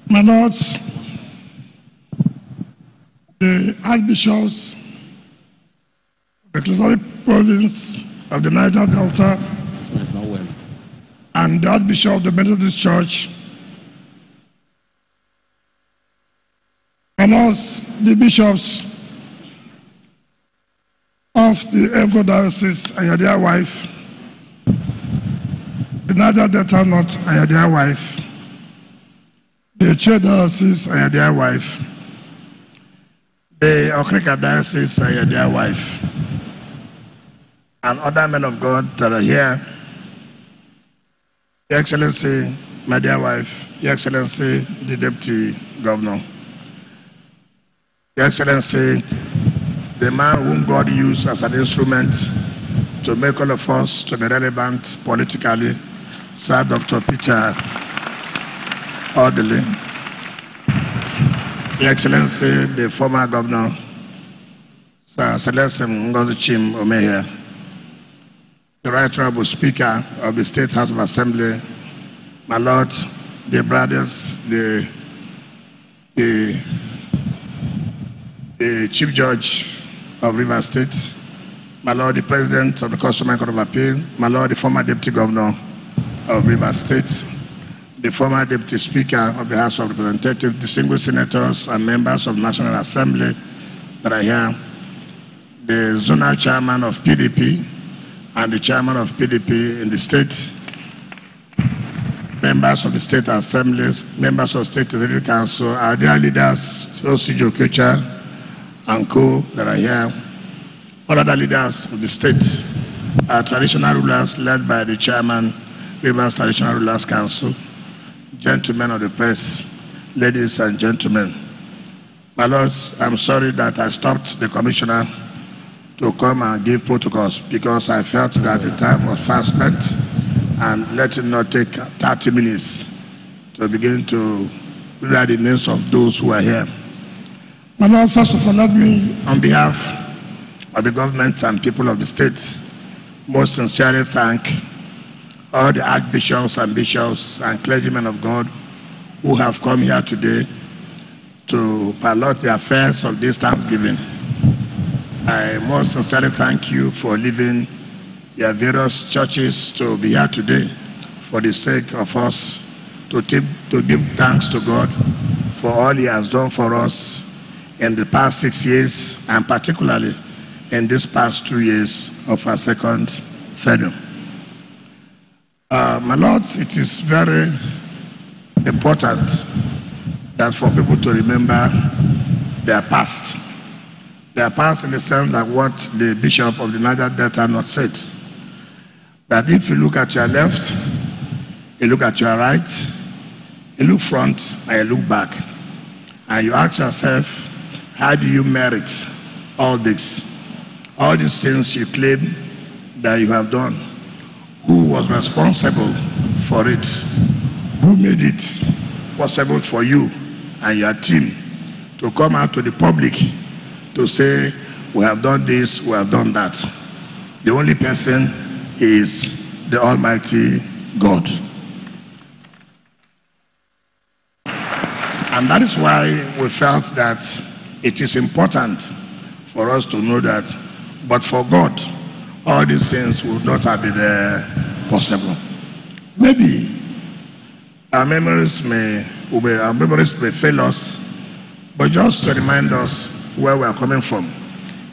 My lords, the archbishops of the Ecclesiastic province of the Niger Delta and the archbishop of the Methodist Church, and us, the bishops of the Emco Diocese and your dear wife, the Niger Delta North and your dear wife, the Chair Diocese and your dear wife, the Okrika Diocese and your dear wife, and other men of God that are here, Your Excellency, my dear wife, Your Excellency, the Deputy Governor, Your Excellency, the man whom God used as an instrument to make all of us to be relevant politically, Sir Dr. Peter Odili, Your Excellency, the former Governor, Sir Celeste Ngozi Chim Omeya, the Right Honorable Speaker of the State House of Assembly, my Lord, the brothers, the Chief Judge of Rivers State, my Lord, the President of the Customary Court of Appeal, my Lord, the former Deputy Governor of Rivers State, the former Deputy Speaker of the House of Representatives, distinguished senators and members of the National Assembly that are here, the zonal chairman of PDP and the chairman of PDP in the state, members of the state assemblies, members of state executive council, our dear leaders, Osijo Kecha and co that are here, all other leaders of the state, our traditional rulers led by the chairman, Rivers Traditional Rulers Council, gentlemen of the press, ladies and gentlemen. My lords, I'm sorry that I stopped the commissioner to come and give protocols because I felt that the time was fast spent and let it not take 30 minutes to begin to read the names of those who are here. My lord, first of all, let me, on behalf of the government and people of the state, most sincerely thank all the archbishops and bishops and clergymen of God who have come here today to pilot the affairs of this Thanksgiving. I most sincerely thank you for leaving your various churches to be here today for the sake of us to give thanks to God for all He has done for us in the past 6 years and particularly in these past 2 years of our second freedom. My lords, it is very important that for people to remember their past. Their past in the sense that what the Bishop of the Niger Delta North said, that if you look at your left, you look at your right, you look front, and you look back, and you ask yourself, how do you merit all this? All these things you claim that you have done. Who was responsible for it? Who made it possible for you and your team to come out to the public to say, we have done this, we have done that? The only person is the Almighty God. And that is why we felt that it is important for us to know that, but for God, all these things would not have been possible. Maybe our memories may fail us, but just to remind us where we are coming from.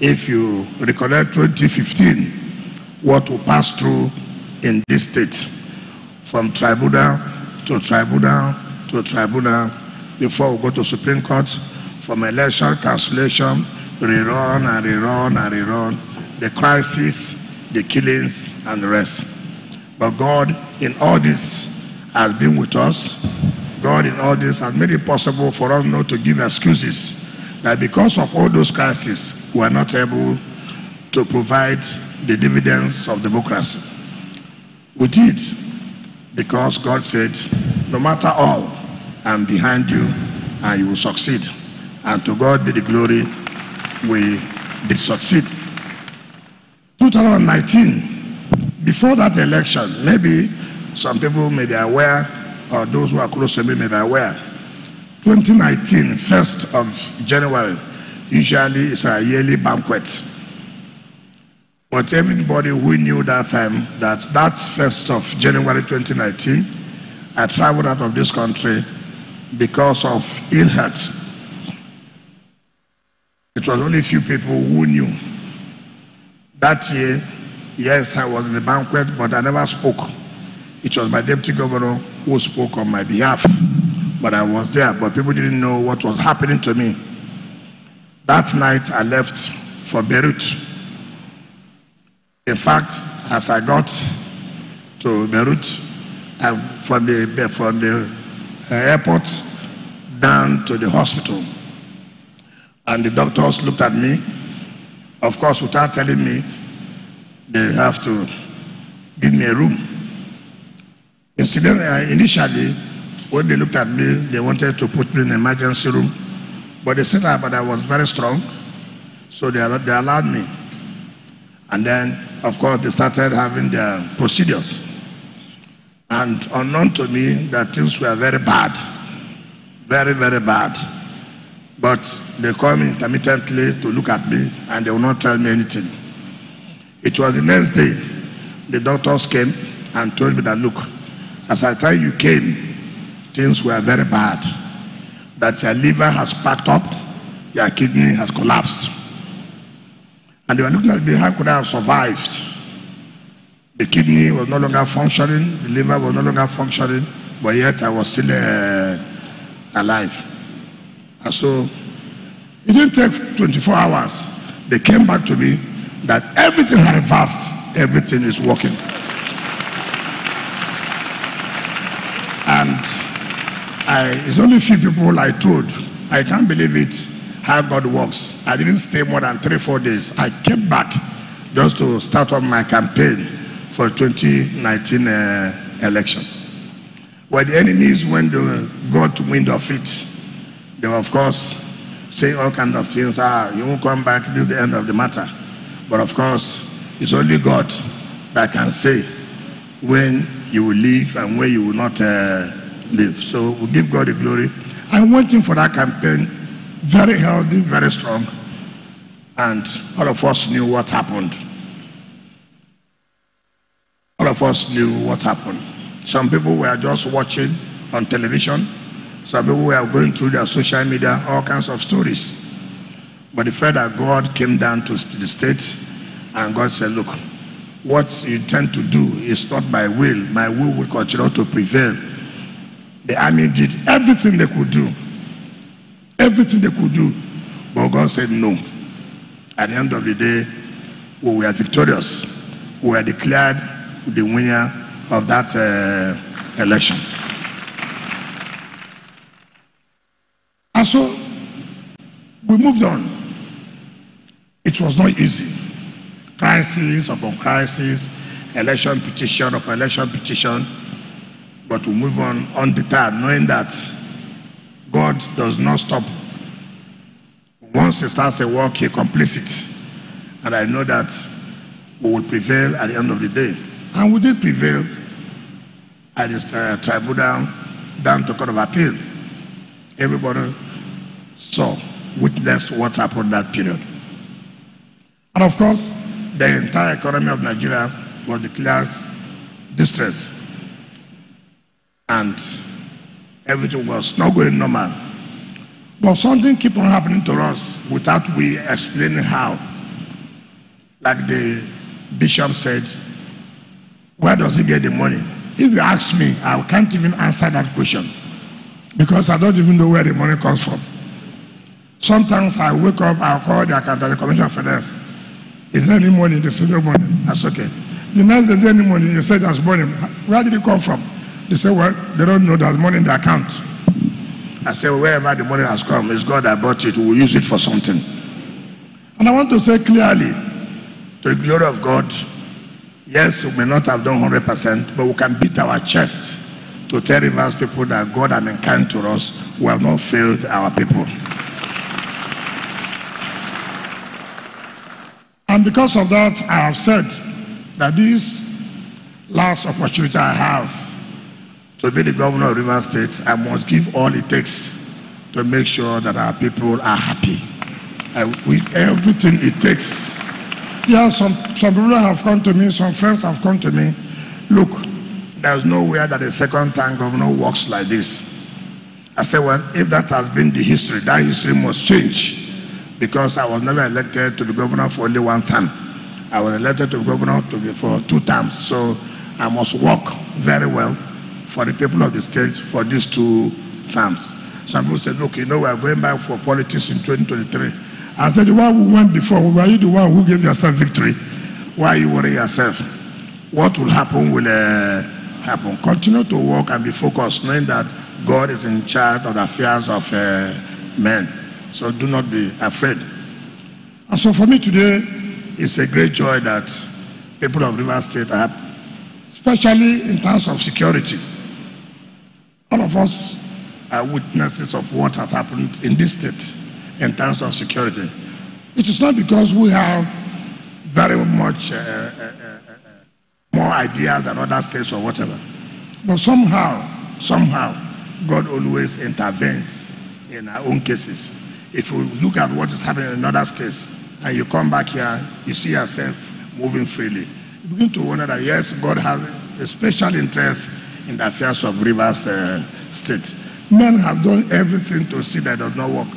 If you recollect 2015, what we passed through in this state, from tribunal to tribunal to tribunal, before we go to Supreme Court, from election, cancellation, rerun and rerun and rerun, the crisis, the killings, and the rest. But God in all this has been with us. God in all this has made it possible for us not to give excuses that because of all those crises, we are not able to provide the dividends of democracy. We did, because God said, no matter all, I'm behind you and you will succeed. And to God be the glory, we did succeed. 2019, before that election, maybe some people may be aware or those who are close to me may be aware, 2019, 1st of January, usually is a yearly banquet. But everybody who knew that time, that 1st of January 2019, I traveled out of this country because of ill health. It was only a few people who knew. That year, yes, I was in the banquet, but I never spoke. It was my deputy governor who spoke on my behalf. But I was there, but people didn't know what was happening to me. That night, I left for Beirut. In fact, as I got to Beirut, from the airport down to the hospital, and the doctors looked at me, of course, without telling me, they have to give me a room. Initially, when they looked at me, they wanted to put me in an emergency room, but they said that, but I was very strong, so they allowed me. And then, of course, they started having their procedures. And unknown to me, that things were very bad, very, very bad. But they called me intermittently to look at me, and they will not tell me anything. It was the next day, the doctors came and told me that, look, as I tell you came, things were very bad. That your liver has packed up, your kidney has collapsed. And they were looking at me, how could I have survived? The kidney was no longer functioning, the liver was no longer functioning, but yet I was still alive. And so, it didn't take 24 hours. They came back to me that everything had reversed, everything is working. And it's only a few people I told. I can't believe it, how God works. I didn't stay more than 3-4 days. I came back just to start on my campaign for 2019 election. Where the enemies, when they got wind of it, they were, of course, saying all kinds of things. You won't come back, this is the end of the matter. But of course, it's only God that can say when you will live and when you will not live. So we give God the glory. I went in for that campaign, very healthy, very strong, and all of us knew what happened. All of us knew what happened. Some people were just watching on television. Some people were going through their social media, all kinds of stories. But the fact that God came down to the state and God said, look, what you intend to do is not my will. My will continue to prevail. The army did everything they could do. Everything they could do. But God said no. At the end of the day, we were victorious. We were declared the winner of that election. And so, we moved on. It was not easy. Crisis upon crisis, election petition upon election petition, but we move on undeterred, knowing that God does not stop. Once He starts a work, He completes it. And I know that we will prevail at the end of the day. And we did prevail at this tribunal down to Court of Appeal. Everybody saw, witnessed what happened that period. And of course, the entire economy of Nigeria was declared distress. And everything was not going normal. But something kept on happening to us without we explaining how. Like the bishop said, where does he get the money? If you ask me, I can't even answer that question. Because I don't even know where the money comes from. Sometimes I wake up, I'll call the accountant, the commissioner of finance. Is there any money? They say no money. That's okay. The next day, is there any money? You say there's money. Where did it come from? They say, well, they don't know there's money in the account. I say, well, wherever the money has come, it's God that brought it. We'll use it for something. And I want to say clearly, to the glory of God, yes, we may not have done 100%, but we can beat our chest to tell reverse people that God has been kind to us. We have not failed our people. And because of that, I have said that this last opportunity I have to be the governor of Rivers State, I must give all it takes to make sure that our people are happy. With everything it takes. Yeah, some people have come to me, some friends have come to me. Look, there's nowhere that a second-time governor works like this. I said, well, if that has been the history, that history must change. Because I was never elected to be governor for only one term. I was elected to be governor for 2 terms. So I must work very well for the people of the state for these 2 terms. Some people said, look, you know, we are going back for politics in 2023. I said, the one who went before, were you the one who gave yourself victory? Why you worry yourself? What will happen will happen. Continue to work and be focused, knowing that God is in charge of the affairs of men. So do not be afraid. And so for me today, it's a great joy that people of Rivers State are happy, especially in terms of security. All of us are witnesses of what has happened in this state in terms of security. It is not because we have very much more ideas than other states or whatever. But somehow, God always intervenes in our own cases. If you look at what is happening in other states, and you come back here, you see yourself moving freely. You begin to wonder that, yes, God has a special interest in the affairs of Rivers State. Men have done everything to see that it does not work.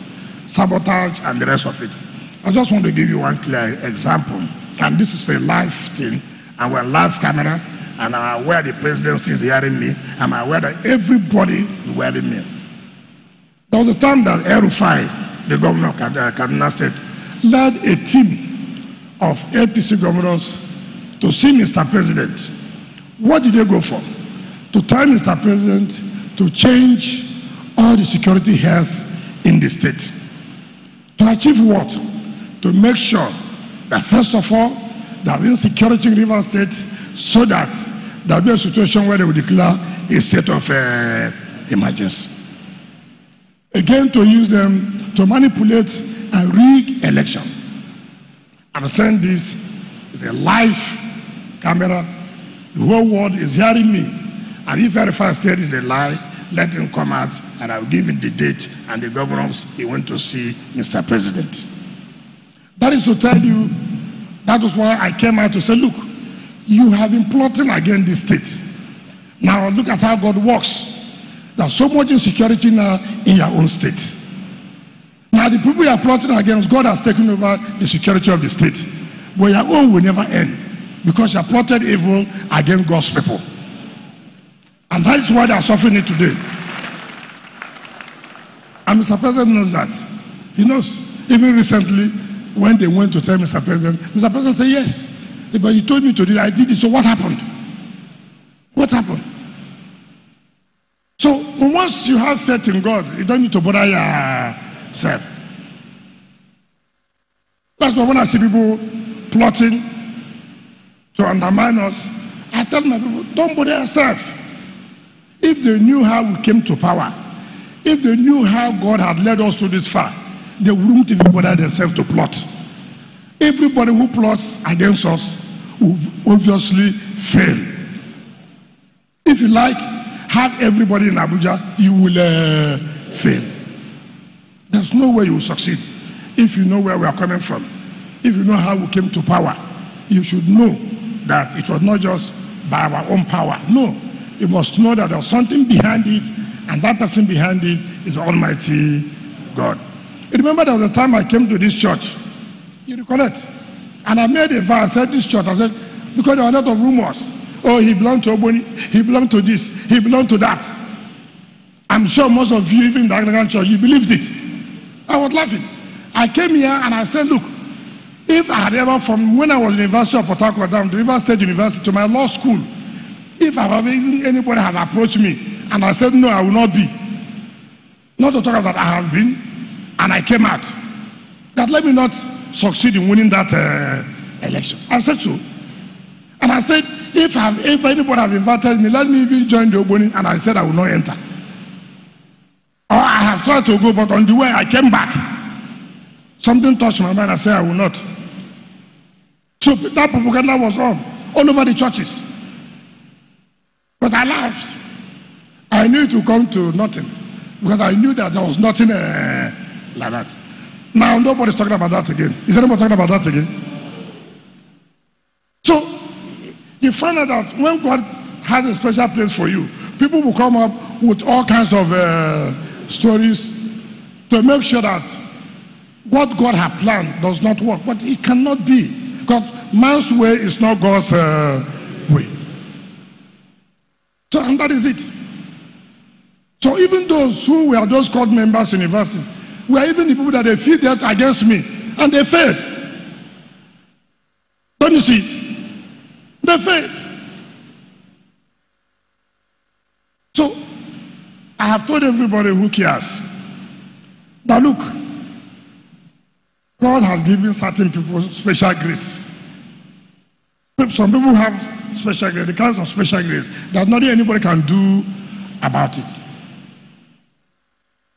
Sabotage and the rest of it. I just want to give you one clear example. And this is a live thing. And we're live camera. And I'm aware the presidency is hearing me. I'm aware that everybody is hearing me. There was a time that El-Rufai, the governor of Kaduna State, led a team of APC governors to see Mr. President. What did they go for? To tell Mr. President to change all the security he has in the state. To achieve what? To make sure that first of all, there is security in Rivers State so that there will be a situation where they will declare a state of emergency. Again, to use them to manipulate and rig election. I'm saying this is a live camera. The whole world is hearing me. And if Rivers State is a lie, let him come out and I'll give him the date and the governors he went to see Mr. President. That is to tell you, that was why I came out to say, look, you have been plotting against this state. Now look at how God works. There's so much insecurity now in your own state. Now the people you are plotting against, God has taken over the security of the state. But your own will never end because you have plotted evil against God's people. And that is why they are suffering it today. And Mr. President knows that. He knows. Even recently, when they went to tell Mr. President said, yes. But he told me to do it. I did it. So what happened? What happened? So once you have faith in God, you don't need to bother yourself. That's why when I see people plotting to undermine us, I tell my people, don't bother yourself. If they knew how we came to power, if they knew how God had led us to this far, they wouldn't even bother themselves to plot. Everybody who plots against us will obviously fail. If you like, have everybody in Abuja, you will fail. There's no way you will succeed. If you know where we are coming from, if you know how we came to power, you should know that it was not just by our own power. No. You must know that there's something behind it, and that person behind it is Almighty God. You remember there was a time I came to this church. You recollect? And I made a vow. I said, this church, I said, because there were a lot of rumors. Oh, he belonged to Oboni, he belonged to this, he belonged to that. I'm sure most of you, even in the Anglican church, you believed it. I was laughing. I came here and I said, look, if I had ever, from when I was in the University of Port Harcourt down to Rivers State University to my law school, if anybody had approached me and I said, no, I will not be, not to talk about I have been, and I came out, that let me not succeed in winning that election. I said so. And I said, if anybody have invited me, let me even join the Oboni, and I said I will not enter. Or I have tried to go, but on the way I came back. Something touched my mind, I said I will not. So that propaganda was on all over the churches. But I laughed. I knew it would come to nothing because I knew that there was nothing like that. Now nobody's talking about that again. Is anybody talking about that again? So you find out that when God has a special place for you, people will come up with all kinds of stories to make sure that what God has planned does not work. But it cannot be, because man's way is not God's way. So, and that is it. So even those who were those called members in university were even the people that they feel that against me, and they failed. Don't you see? They failed. So I have told everybody who cares that look, God has given certain people special grace. Some people have special grace, the kinds of special grace that nothing anybody can do about it.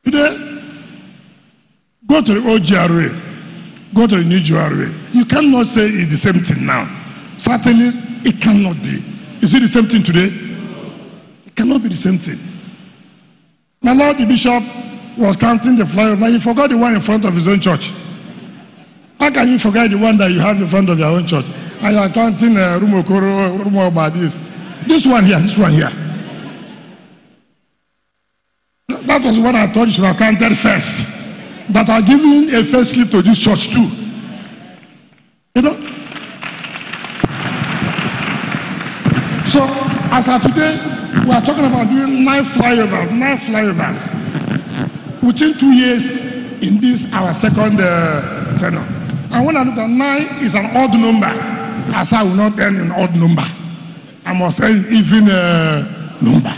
Today, go to the old GRA, go to the new GRA. You cannot say it's the same thing now. Certainly, it cannot be. Is it the same thing today? It cannot be the same thing. My Lord, the bishop was counting the flyover. He forgot the one in front of his own church. How can you forget the one that you have in front of your own church? And you are counting rumor about this. This one here, this one here. That was what I thought you should have counted first. But I'm giving a first slip to this church too. You know? So, as of today, we are talking about doing 9 flyovers. Within 2 years, in this, our second tenure. And when I look at 9 is an odd number, as I will not end an odd number. I must end even number.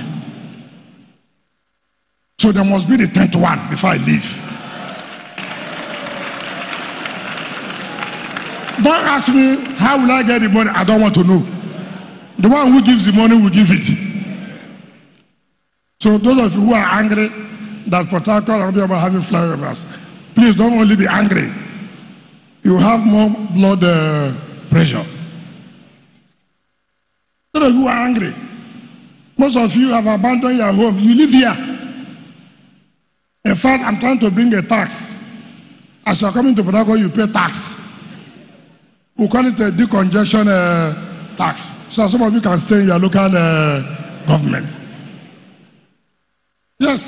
So there must be the 10th one before I leave. Don't ask me how will I get the money. I don't want to know. The one who gives the money will give it. So those of you who are angry that Port Harcourt are about having flyovers, please don't only be angry. You have more blood pressure. Those of you who are angry, most of you have abandoned your home. You live here. In fact, I'm trying to bring a tax. As you are coming to Port Harcourt, you pay tax. We call it a decongestion tax. So some of you can stay in your local government. Yes.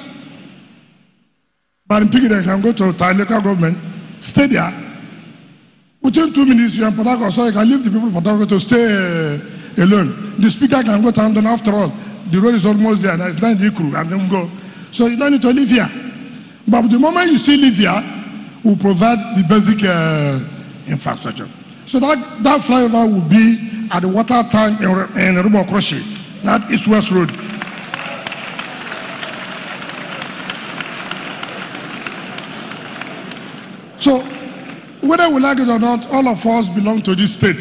But in Piggy, they can go to our local government, stay there. Within 2 minutes, you are in Port Harcourt, so you can leave the people in Port Harcourt to stay alone. The speaker can go to London after all. The road is almost there, and it's not the crew, and then go. So you don't need to live here. But the moment you still live here, we'll provide the basic infrastructure. So that flyover will be at the water tank in Rubo Kroshi. That is West Road. So, whether we like it or not, all of us belong to this state.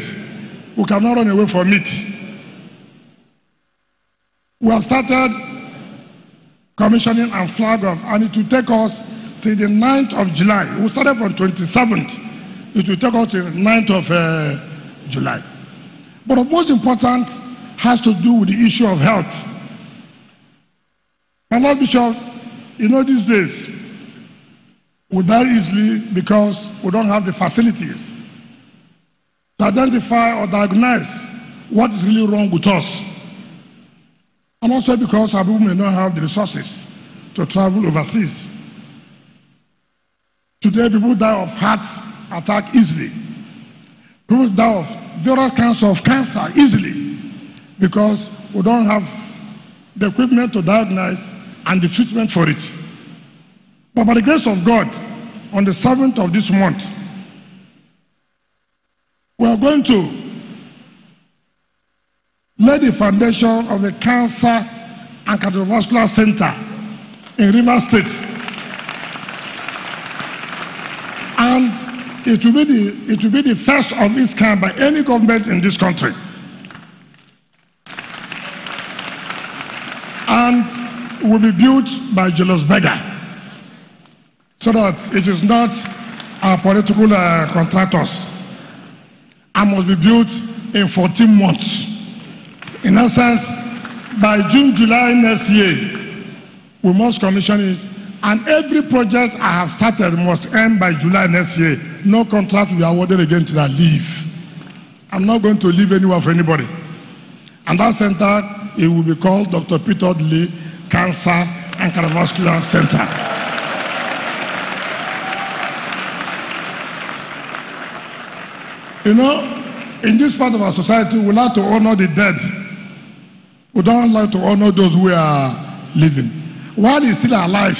We cannot run away from it. We have started commissioning and flag off, and it will take us till the 9th of July. We started from 27th. It will take us till the 9th of July. But the most important has to do with the issue of health. My Lord Bishop, you know these days, we die easily because we don't have the facilities to identify or diagnose what is really wrong with us. And also because our people may not have the resources to travel overseas. Today, people die of heart attack easily. People die of various kinds of cancer easily because we don't have the equipment to diagnose and the treatment for it. But by the grace of God, on the 7th of this month, we are going to lay the foundation of the Cancer and Cardiovascular Center in Rivers State. And it will be the first of its kind by any government in this country. And will be built by Julius Berger, so that it is not our political contractors, and must be built in 14 months. In essence, by June, July next year, We must commission it. And every project I have started must end by July next year. No contract will be awarded again till I leave. I'm not going to leave anywhere for anybody. And that center, it will be called Dr. Peter Lee Cancer and Cardiovascular Center. You know, in this part of our society, we like to honor the dead. We don't like to honor those who are living. While he's still alive,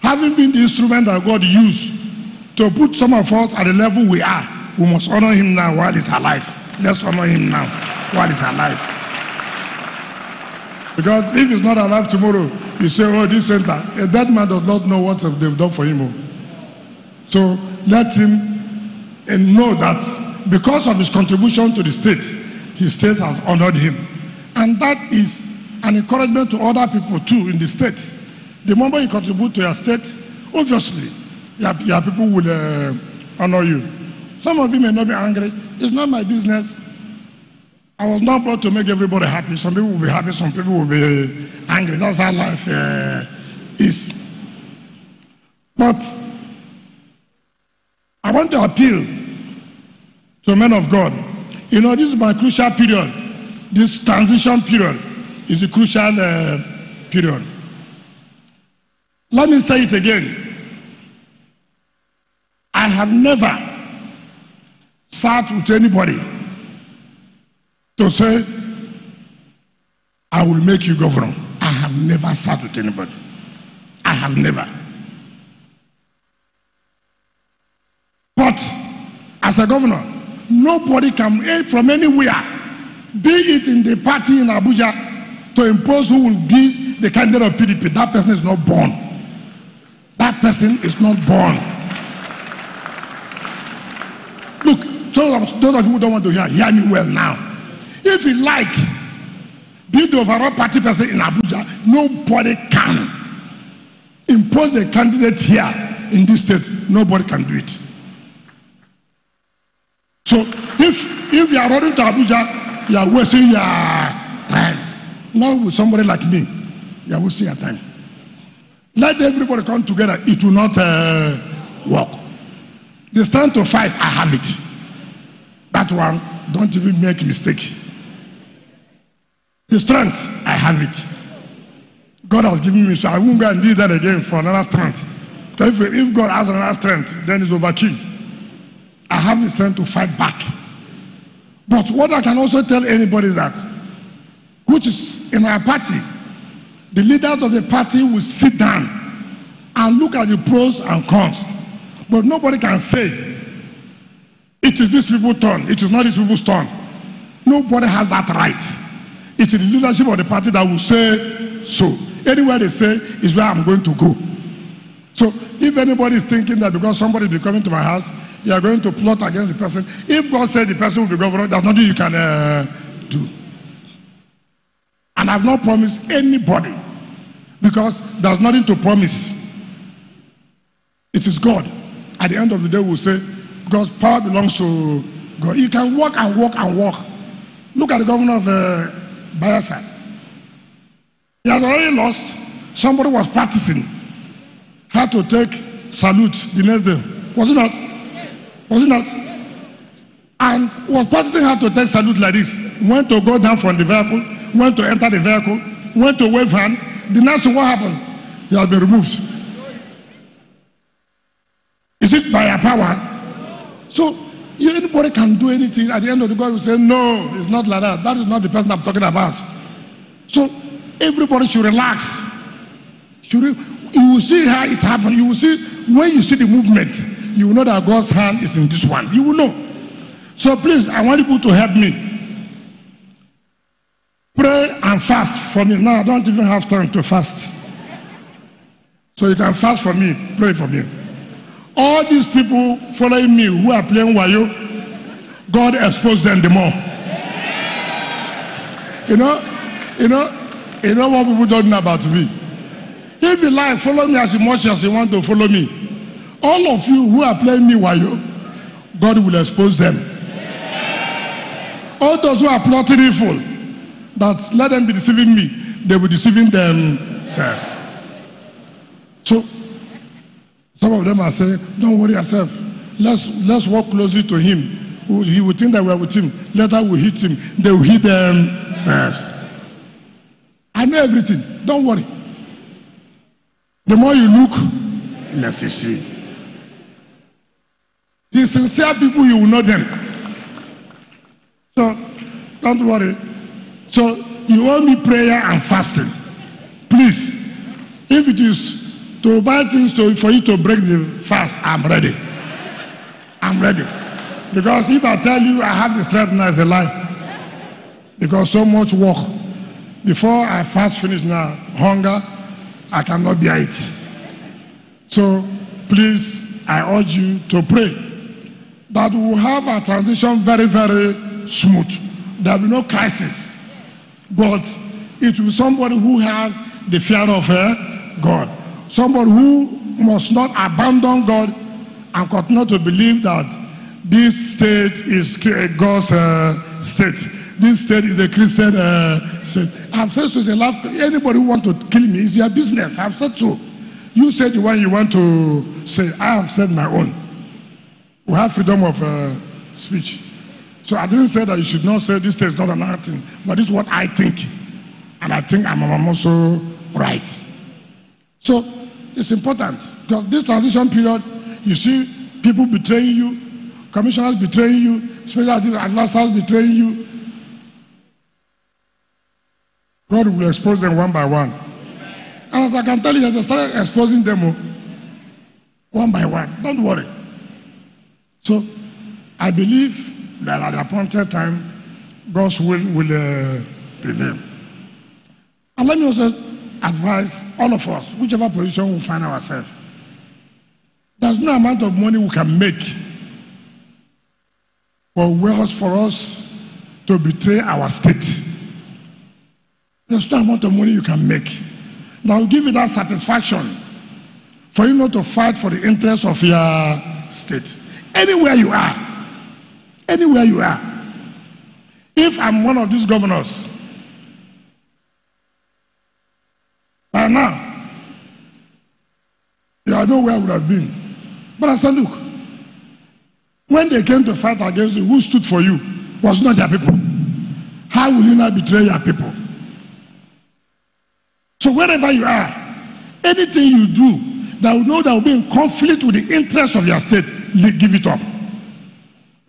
having been the instrument that God used to put some of us at the level we are, we must honor him now while he's alive. Let's honor him now while he's alive. Because if he's not alive tomorrow, you say, oh, this center, a dead man does not know what they've done for him. So let him know that because of his contribution to the state has honored him. And that is an encouragement to other people too in the state. The moment you contribute to your state, obviously, your people will honor you. Some of you may not be angry. It's not my business. I was not brought to make everybody happy. Some people will be happy, some people will be angry. That's how life is. But I want to appeal to men of God. You know, this is my crucial period. This transition period is a crucial period. Let me say it again. I have never sat with anybody to say, I will make you governor. I have never sat with anybody. I have never. But as a governor, nobody can, from anywhere, be it in the party in Abuja, to impose who will be the candidate of PDP. That person is not born. That person is not born. Look, those of you who don't want to hear me well now. If you like, be the overall party person in Abuja, nobody can impose a candidate here in this state. Nobody can do it. So if you are running to Abuja, you are wasting your time. Not with somebody like me, you are wasting your time. Let everybody come together. It will not work. The stand to fight, I have it. That one, don't even make a mistake. The strength, I have it. God has given me, so I won't go and do that again for another strength. So if God has another strength, then it's overkill. I have the strength to fight back. But what I can also tell anybody is that, which is in our party, the leaders of the party will sit down and look at the pros and cons. But nobody can say, it is this people's turn, it is not this people's turn. Nobody has that right. It is the leadership of the party that will say so. Anywhere they say is where I'm going to go. So if anybody is thinking that because somebody will be coming to my house, you are going to plot against the person, if God said the person will be governor, there's nothing you can do. And I've not promised anybody because there's nothing to promise. It is God. At the end of the day, we'll say, God's power belongs to God. You can walk and walk and walk. Look at the governor of Bayelsa. He has already lost. Somebody was practicing how to take salute the next day. Was it not? Was it not? And was practicing how to take salute like this. Went to go down from the vehicle, went to enter the vehicle, went to wave hand. The next thing, what happened? He has been removed. Is it by our power? So, anybody can do anything. At the end of the day, God will say, no, it's not like that. That is not the person I'm talking about. So, everybody should relax. You will see how it happens. You will see, when you see the movement, you will know that God's hand is in this one. You will know. So, please, I want people to help me. Pray and fast for me. Now, I don't even have time to fast. So, you can fast for me. Pray for me. All these people following me who are playing wayo, God expose them the more. You know what people don't know about me. If you like, follow me as much as you want to follow me. All of you who are playing me wayo, God will expose them. All those who are plotting evil, that let them be deceiving me, they will be deceiving themselves. So some of them are saying, don't worry yourself. Let's walk closely to him. He will think that we are with him. Later we hit him. They will hit themselves. I know everything. Don't worry. The more you look, less you see. The sincere people, you will know them. So, don't worry. So, you owe me prayer and fasting. Please, if it is to buy things for you to break the fast, I'm ready. I'm ready. Because if I tell you I have the strength now, it's a lie. Because so much work. Before I fast finish now, hunger, I cannot bear it. So, please, I urge you to pray that we will have a transition very, very smooth. There will be no crisis. But it will be somebody who has the fear of God. Somebody who must not abandon God and continue to believe that this state is God's state. This state is a Christian state. I've said so. Anybody who wants to kill me, it's your business. I've said so. You said the one you want to say. I have said my own. We have freedom of speech. So I didn't say that you should not say this state is not an thing, but this is what I think. And I think I'm also right. So it's important because this transition period, you see people betraying you, commissioners betraying you, special advisors betraying you. God will expose them one by one. And as I can tell you, they started exposing them one by one. Don't worry. So I believe that at the appointed time, God's will prevail. And let me also advise all of us, whichever position we find ourselves, there's no amount of money we can make for us to betray our state. There's no amount of money you can make that will give you that satisfaction for you not to fight for the interests of your state. Anywhere you are. Anywhere you are. If I'm one of these governors, by now, I know where I would have been. But I said, look, when they came to fight against you, who stood for you was not your people. How will you not betray your people? So wherever you are, anything you do that will know that will be in conflict with the interests of your state, give it up.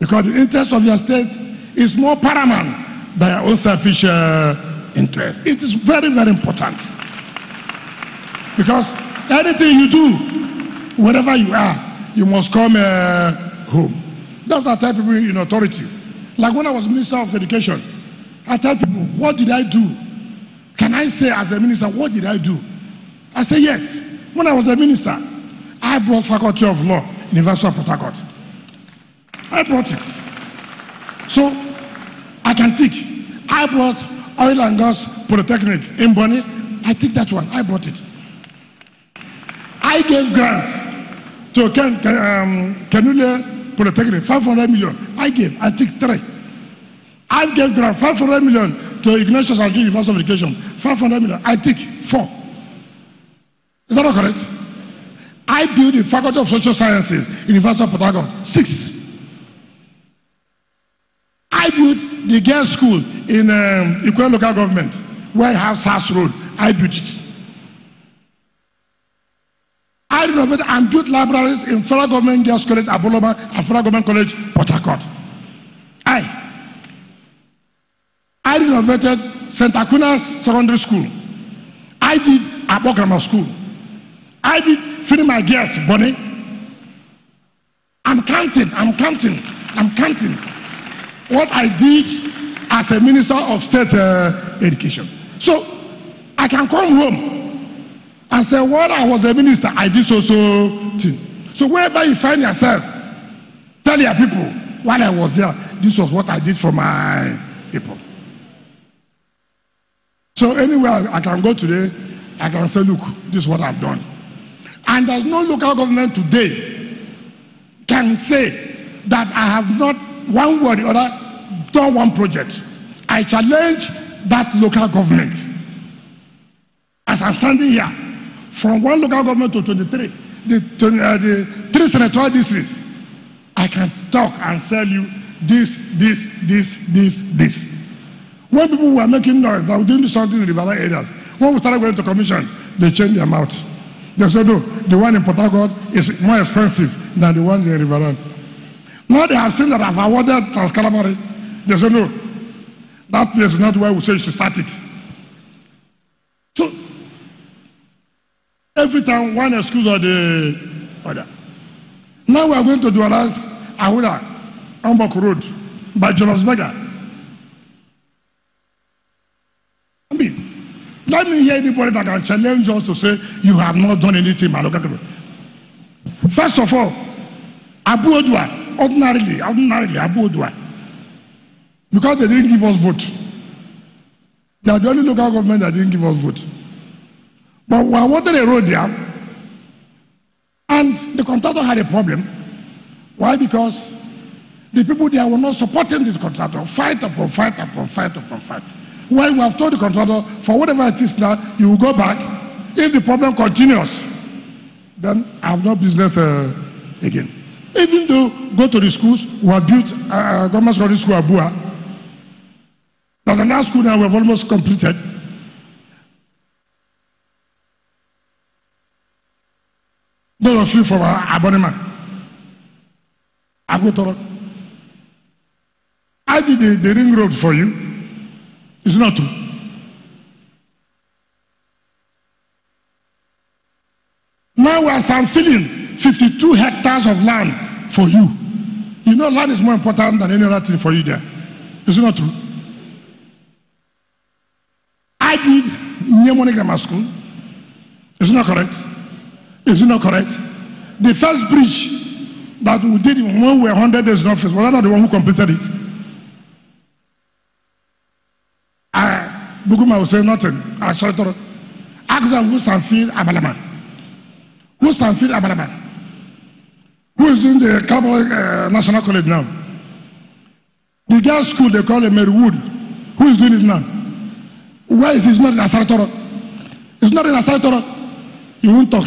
Because the interest of your state is more paramount than your own selfish interest. It is very, very important. Because anything you do, wherever you are, you must come home. That's what I tell people in authority. Like when I was Minister of Education, I tell people, what did I do? Can I say as a minister, what did I do? I say yes. When I was a minister, I brought Faculty of Law, University of Port Harcourt. I brought it. So, I can think. I brought Oil and Gas Polytechnic in Bonny. I think that one. I brought it. I gave grants to Kenule Polytechnic, 500 million. I think 3. I gave grant 500 million to Ignatius and University of Education, 500 million. I think 4. Is that not correct? I built the Faculty of Social Sciences, University of Port Harcourt, 6. I built the girls' school in Ikwe local government, where I have SAS Road. I built it. I renovated and built libraries in Federal Government Girls' College, Aboloma, and Federal Government College, Port Harcourt. I renovated St. Aquinas Secondary School. I did Abo Grammar School. I did feeding my girls, Bonnie. I'm counting what I did as a Minister of State Education. So I can come home and say, while I was a minister, I did so thing. So wherever you find yourself, tell your people, while I was there, this was what I did for my people. So anywhere I can go today, I can say, look, this is what I've done. And there's no local government today can say that I have not one word or other done one project. I challenge that local government as I'm standing here from one local government to 23, the 3 senatorial districts, I can talk and tell you this. When people were making noise that we didn't do something in the river areas, when we started going to commission, they changed their mouth. They said, no, the one in Port Harcourt is more expensive than the one in Riverine. Now they have seen that I've awarded Trans-Calamari. They said, no, that place is not where we say you should start it. So, every time one excuse or the other. Now we are going to dualize Ahura, Ambok Road, by Jonas Vega. I mean, let me hear anybody that can challenge us to say, you have not done anything, my local government. First of all, Abu Odua, ordinarily, Abu Odua, because they didn't give us vote. They are the only local government that didn't give us vote. But we wanted a road there, and the contractor had a problem. Why? Because the people there were not supporting this contractor. Fight upon fight. Well, we have told the contractor, for whatever it is now, you will go back. If the problem continues, then I have no business again. Even though go to the schools, we have built government secondary school Abua. Now the last school now we have almost completed. Those of you from Abonema, Agotoro, I did the ring road for you. It's not true. Now we are filling 52 hectares of land for you. You know land is more important than any other thing for you there. It's not true. I did Nyemone Grammar School. It's not correct. Is it not correct? The first bridge that we did when we were 100 days in office was not the one who completed it. Buguma will say nothing. I shall tell. Ask them who Sanfil Abalaman. Who Sanfil Abalaman? Who is in the Cowboy National College now? The girls' school they call it Marywood. Who is doing it now? Why is it not in Asaratora? It's not in Asaratora. You won't talk.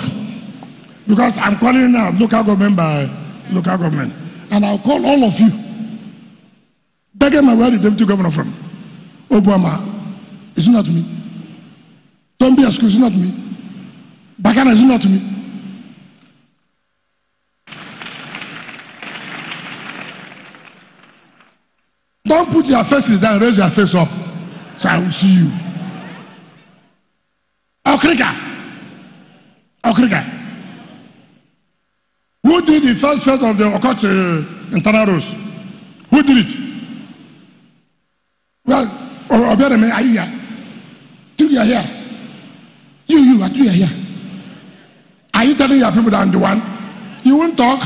Because I'm calling now local government by local government. And I'll call all of you. Begging my where the deputy governor from. Obama. It's not me. Don't be excused, it's not me. Bakana is not me. Don't put your faces down, raise your face up. So I will see you. Okrika. Who did the first phase of the occult internal roads? Who did it? Well, or better, are you here? You are here. You are here. Are you telling your people that I'm the one? You won't talk.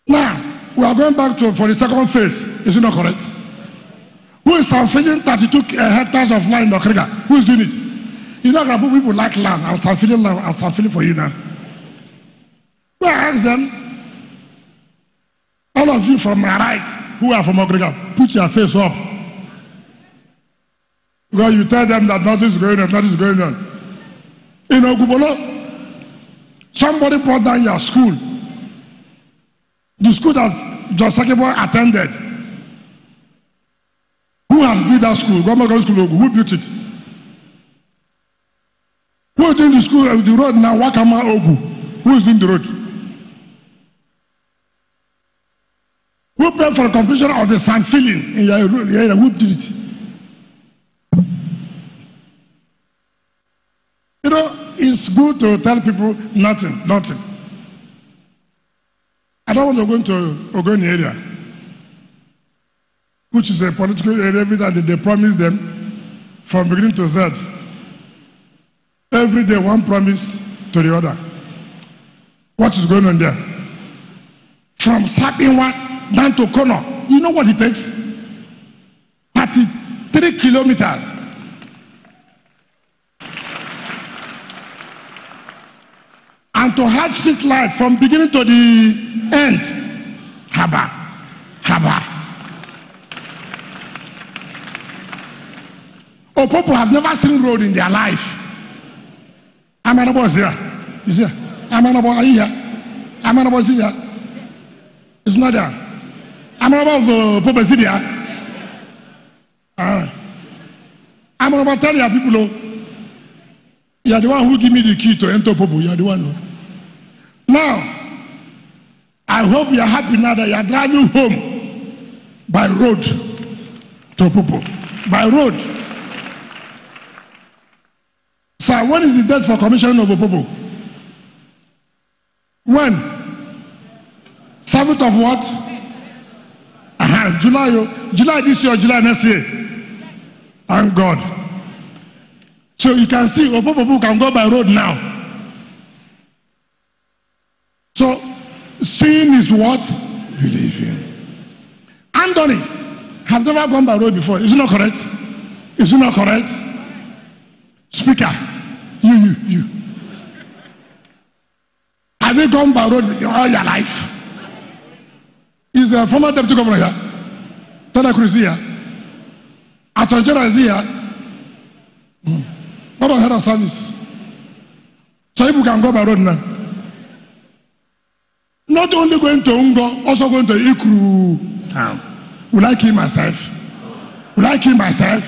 Now, we are going back for the second phase. Is it not correct? Who is transferring 32 hectares of land in Okrika? Who is doing it? You know, people like land. I'm transferring land. I'm transferring for you now. Well, I ask them, all of you from my right, who are from Okrika, put your face up. Because you tell them that nothing is going on, In Ogubolo, somebody brought down your school. The school that Josakebo attended. Who has built that school? Government school, who built it? Who is doing the school, the road now, Wakama Ogu? Who is doing the road? Who paid for the completion of the sand filling in your area? Who did it? You know, it's good to tell people nothing. I don't want to go into Ogoni area, which is a political area that they promise them from beginning to Z. Every day, one promise to the other. What is going on there? From Sapinwa down to Kono, you know what it takes? 33 kilometers. And to have street light from beginning to the end. Haba. Oh, people have never seen road in their life. Amanabo is here. Is here. Amanabo are here. Amanabo is here. It's not there. Amanabo Pope is here. Amanabo tell your people, you are the one who give me the key to enter Pope. You are the one. Now, I hope you are happy now that you are driving home by road to Popo. By road. Sir, when is the date for commissioning of Popo? When? 7th of what? July. July this year or July next year? Thank God. So you can see Popo can go by road now. So seeing is what? Believing. Anthony has never gone by road before. Is it not correct? Is it not correct? Speaker, you. Have you gone by road all your life? Is the former deputy governor here? Tana Cruz here? Atonjera is here? What about head of service? So people can go by road now. Not only going to Ungo, also going to Ikru town. Will I kill myself? Will I kill myself?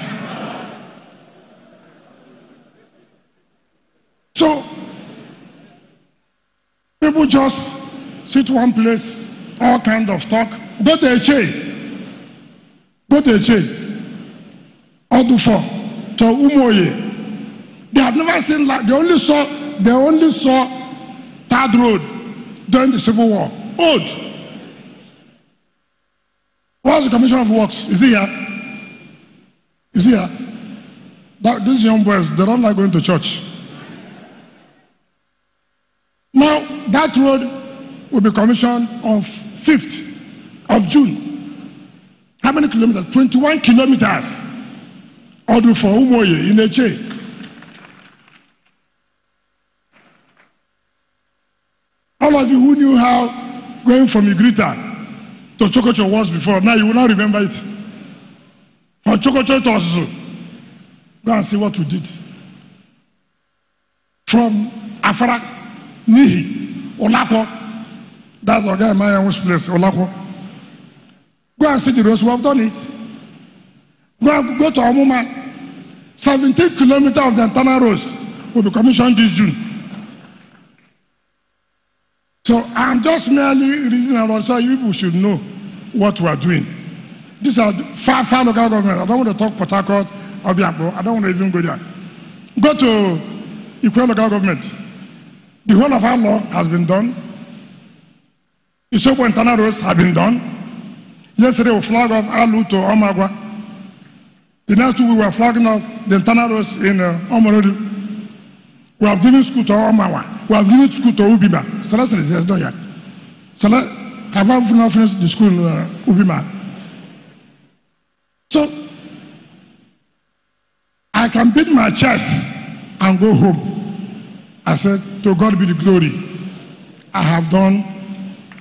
So, people just sit one place, all kind of talk. Go to a chain. Go to a chain. Odufo to Umoye. They have never seen like they only saw third road during the Civil War. Old. What's the Commission of Works? Is he here? Is he here? These young boys, they don't like going to church. Now, that road will be commissioned on 5th of June. How many kilometers? 21 kilometers. Order for Umoye in Eche. All of you who knew how going from Igrita to Chokocho was before, now you will not remember it. From Chokocho to Osusu, go and see what we did. From Afara, Nihi, Olako, that's the guy my own place, Olako. Go and see the roads, we have done it. Go to Amuma, 17 kilometers of the internal roads will be commissioned this June. So I'm just merely reading about so you people should know what we are doing. These are far local government. I don't want to talk Port Harcourt or Biakpo. I don't want to even go there. Go to Ikwe local government. The whole of our law has been done. Isoko internal roads have been done. Yesterday we flagged off Alu to Omagwa. The next week we were flagging off the internal roads in Omorodu. We have given school to Omawa. We have given school to Ubiba. So that's the result here. So I have finished the school in Ubiba. So I can beat my chest and go home. I said, to God be the glory. I have done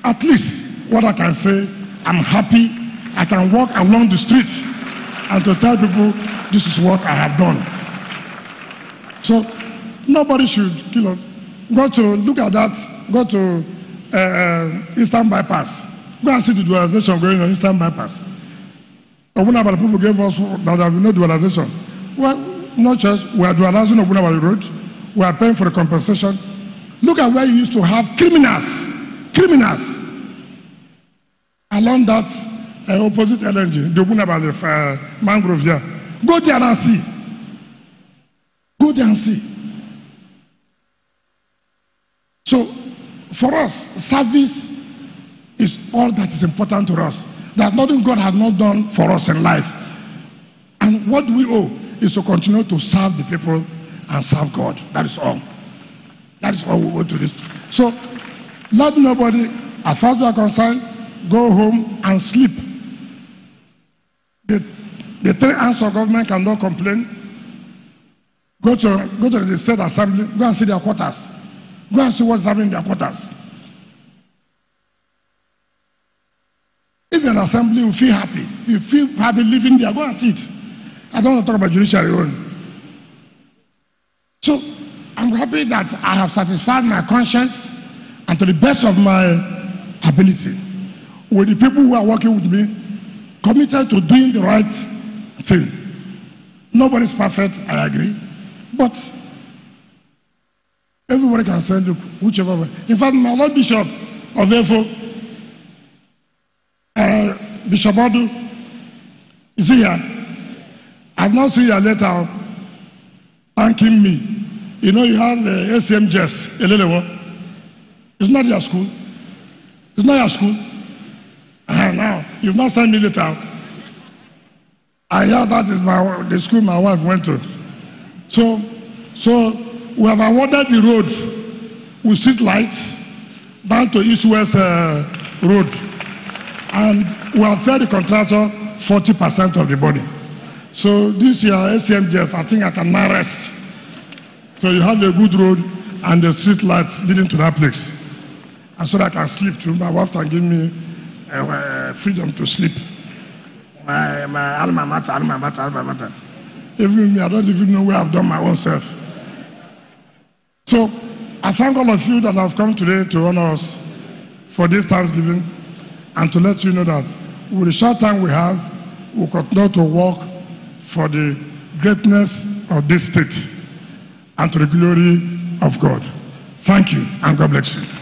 at least what I can say. I'm happy. I can walk along the street and to tell people this is what I have done. So nobody should kill us. Go to look at that. Go to Eastern Bypass. Go and see the dualization going on Eastern Bypass. Obunabali people gave us that there will be no dualization. Well, not just we are dualizing Obunabali Road. We are paying for the compensation. Look at where you used to have criminals along that opposite LNG, the Obunabali mangroves here. Go there and see. Go there and see. So, for us, service is all that is important to us. That nothing God has not done for us in life. And what we owe is to continue to serve the people and serve God. That is all. That is all we owe to this. So, let nobody, as far as we are concerned, go home and sleep. The three arms of government cannot complain. Go to the state assembly, go and see their quarters. Go and see what's happening in their quarters. If an assembly will feel happy, you feel happy living there, go and see it. I don't want to talk about judiciary alone. So, I'm happy that I have satisfied my conscience and to the best of my ability with the people who are working with me, committed to doing the right thing. Nobody's perfect, I agree, but everybody can send whichever way. In fact, my Lord Bishop of Efo, Bishop Odu, is here. I've not seen your letter thanking me. You know, you have the ACM Jess, a little one. It's not your school. It's not your school. Now, you've not sent me letter. I hear that is the school my wife went to. So we have awarded the road with street lights down to East-West Road. And we have paid the contractor 40% of the body. So this year, ACM Jess, I think I can now rest. So you have a good road and the street lights leading to that place. And so that I can sleep too. My wife can give me freedom to sleep. My alma mater. Even me, I don't even know where I've done my own self. So I thank all of you that have come today to honor us for this Thanksgiving and to let you know that with the short time we have, we continue to work for the greatness of this state and to the glory of God. Thank you, and God bless you.